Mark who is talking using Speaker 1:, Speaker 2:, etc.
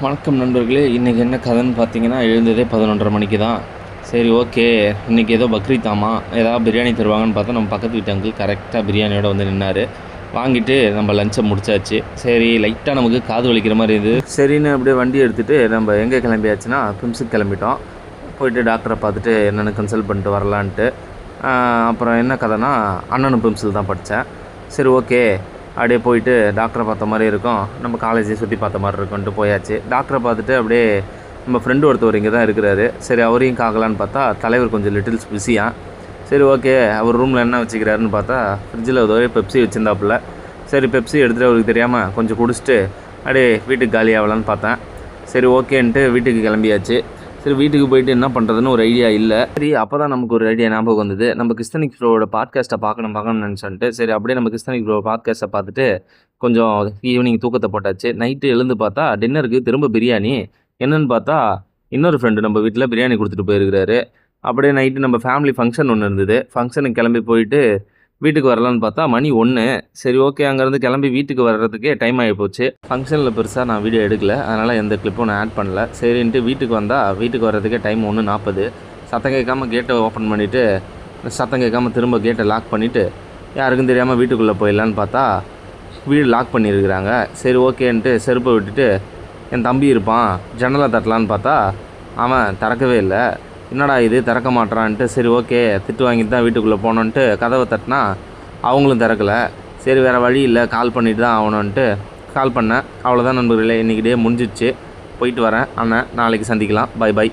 Speaker 1: வணக்கம் நண்பர்களே. இன்றைக்கி என்ன கதைன்னு பார்த்தீங்கன்னா, எழுந்ததே 11:30 மணிக்கு தான். சரி, ஓகே, இன்றைக்கி ஏதோ பக்ரீத்தாமா, ஏதாவது பிரியாணி தருவாங்கன்னு பார்த்தா நம்ம பக்கத்து வீட்டு அங்கிள் கரெக்டாக பிரியாணியோட வந்து நின்னார். வாங்கிட்டு நம்ம லஞ்சை முடிச்சாச்சு. சரி, லைட்டாக நமக்கு காது வலிக்கிற மாதிரி இருந்தது. சரின்னு அப்படியே வண்டி எடுத்துகிட்டு நம்ம எங்கே கிளம்பியாச்சுன்னா பிம்ஸுக்கு கிளம்பிட்டோம். போயிட்டு டாக்டரை பார்த்துட்டு என்னென்னு கன்சல்ட் பண்ணிட்டு வரலான்ட்டு. அப்புறம் என்ன கதைனா, அண்ணனும் பிம்ஸில் தான் படித்தேன். சரி, ஓகே, அப்படியே போயிட்டு டாக்டரை பார்த்த மாதிரி இருக்கும், நம்ம காலேஜை சுற்றி பார்த்த மாதிரி இருக்குன்ட்டு போயாச்சு. டாக்டரை பார்த்துட்டு அப்படியே நம்ம ஃப்ரெண்டு ஒருத்தவர் இங்கே தான் இருக்கிறாரு. சரி, அவரையும் காக்கலான்னு பார்த்தா தலைவர் கொஞ்சம் லிட்டில்ஸ் பிஸியாக. சரி, ஓகே, அவர் ரூமில் என்ன வச்சுக்கிறாருன்னு பார்த்தா ஃப்ரிட்ஜில் ஒரே பெப்சி வச்சுருந்தாப்புல. சரி, பெப்சி எடுத்துகிட்டு அவருக்கு தெரியாமல் கொஞ்சம் குடிச்சிட்டு அப்படியே வீட்டுக்கு காலி ஆகலான்னு பார்த்தேன். சரி, ஓகேன்ட்டு வீட்டுக்கு கிளம்பியாச்சு. சரி, வீட்டுக்கு போயிட்டு என்ன பண்ணுறதுன்னு ஒரு ஐடியா இல்லை. சரி, அப்போ தான் நமக்கு ஒரு ஐடியா ஞாபகம் வந்தது. நம்ம கிறிஸ்தனிக் ப்ரோவோட பாட்காஸ்ட்டை பார்க்கணும்னு நினச்சிட்டு சரி அப்படியே நம்ம கிறிஸ்தனிக் ப்ரோ பாட்காஸ்ட்டை பார்த்துட்டு கொஞ்சம் ஈவினிங் தூக்கத்தை போட்டாச்சு. நைட்டு எழுந்து பார்த்தா டின்னருக்கு திரும்ப பிரியாணி. என்னென்னு பார்த்தா இன்னொரு ஃப்ரெண்டு நம்ம வீட்டில் பிரியாணி கொடுத்துட்டு போயிருக்கிறாரு. அப்படியே நைட்டு நம்ம ஃபேமிலி ஃபங்க்ஷன் ஒன்று இருந்தது. ஃபங்க்ஷனுக்கு கிளம்பி போயிட்டு வீட்டுக்கு வரலான்னு பார்த்தா மணி 1. சரி, ஓகே, அங்கேருந்து கிளம்பி வீட்டுக்கு வர்றதுக்கே டைம் ஆகி போச்சு. ஃபங்க்ஷனில் பெருசாக நான் வீடியோ எடுக்கல, அதனால் எந்த கிளிப்பும் நான் ஆட் பண்ணல. சரின்ட்டு வீட்டுக்கு வந்தால் வீட்டுக்கு வர்றதுக்கே டைம் 1:40. சத்தம் கேட்காமல் கேட்டை ஓப்பன் பண்ணிவிட்டு சத்தம் கேட்காமல் திரும்ப கேட்டை லாக் பண்ணிவிட்டு யாருக்கும் தெரியாமல் வீட்டுக்குள்ளே போயிடலான்னு பார்த்தா வீடு லாக் பண்ணியிருக்கிறாங்க. சரி, ஓகேன்ட்டு செருப்பை விட்டுட்டு என் தம்பி இருப்பான், ஜன்னலை தட்டலான்னு பார்த்தா அவன் திறக்கவே இல்லை. என்னடா இது திறக்க மாட்டேறான்ட்டு சரி, ஓகே, திட்டு வாங்கிட்டு தான் வீட்டுக்குள்ளே போனோன்ட்டு கதவை தட்டினா அவங்களும் திறக்கலை. சரி, வேறு வழி இல்லை, கால் பண்ணிட்டு தான் ஆகணுன்ட்டு கால் பண்ணேன். அவ்வளோதான் நண்பர்களே, இன்றைக்கி டே முடிஞ்சிடுச்சு. போயிட்டு வரேன் அண்ணன், நாளைக்கு சந்திக்கலாம். Bye by.